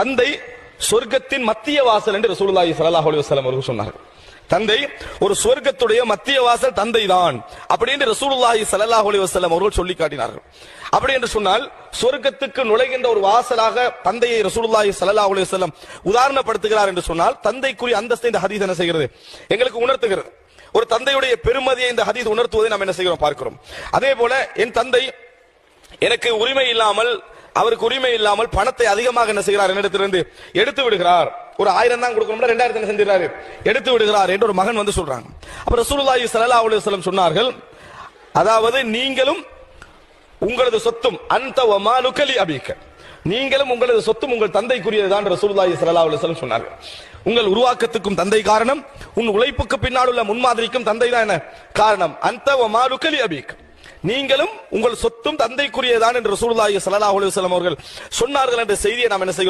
தந்தை சொர்க்கத்தின் மத்திய வாசல் என்று ரசூலுல்லாஹி ஸல்லல்லாஹு அலைஹி வஸல்லம் அவர்கள் சொன்னார்கள். தந்தை ஒரு சொர்க்கத்துடைய மத்திய வாசல் தந்தை தான் அப்படி என்று ரசூலுல்லாஹி ஸல்லல்லாஹு அலைஹி வஸல்லம் அவர்கள் சொல்லி காட்டினார்கள். அப்படி என்று சொன்னால் சொர்க்கத்துக்கு நுழைகின்ற ஒரு வாசலாக தந்தையை ரசூலுல்லாஹி ஸல்லல்லாஹு அலைஹி வஸல்லம் உதாரணப்படுத்துகிறார் என்று சொன்னால் தந்தைக்குரிய அந்தஸ்தை இந்த ஹதீஸ் என்ன செய்கிறது, எங்களுக்கு உணர்த்துகிறது. ஒரு தந்தையுடைய பெருமதியை இந்த ஹதீஸ் உணர்த்துவதை நாம் என்ன செய்கிறோம், பார்க்கிறோம். அதே போல என் தந்தை எனக்கு உரிமை இல்லாமல், அவருக்கு உரிமை இல்லாமல் பணத்தை அதிகமாக என்ன செய்கிறார், என்னிடத்திலிருந்து எடுத்து விடுகிறார். ஒரு 1000 தான் கொடுக்கணும், 2000 என்ன செஞ்சிடறாரு, எடுத்து விடுகிறார் என்று ஒரு மகன் வந்து சொல்றாங்க. அப்ப ரசூலுல்லாஹி ஸல்லல்லாஹு அலைஹி வஸல்லம் சொன்னார்கள், அதாவது நீங்களும் உங்களது சொத்தும் அந்த வமாலுக லி அபீக, நீங்களும் உங்களது சொத்தும் உங்கள் தந்தைக்குரியதுதான் ரசூலுல்லாஹி ஸல்லல்லாஹு அலைஹி வஸல்லம் சொன்னார்கள். உங்கள் உருவாக்கத்துக்கும் தந்தை காரணம், உன் உழைப்புக்கு பின்னால் உள்ள முன்மாதிரிக்கும் தந்தை தான் என்ன காரணம். அந்த வமாலுக லி அபீக, நீங்களும் உங்கள் சொத்தும் தந்தைக்குரியதான் என்று ரசூலுல்லாஹி ஸல்லல்லாஹு அலைஹி வஸல்லம் அவர்கள் சொன்னார்கள் என்ற செய்தியை நாம் என்ன செய்கிறோம்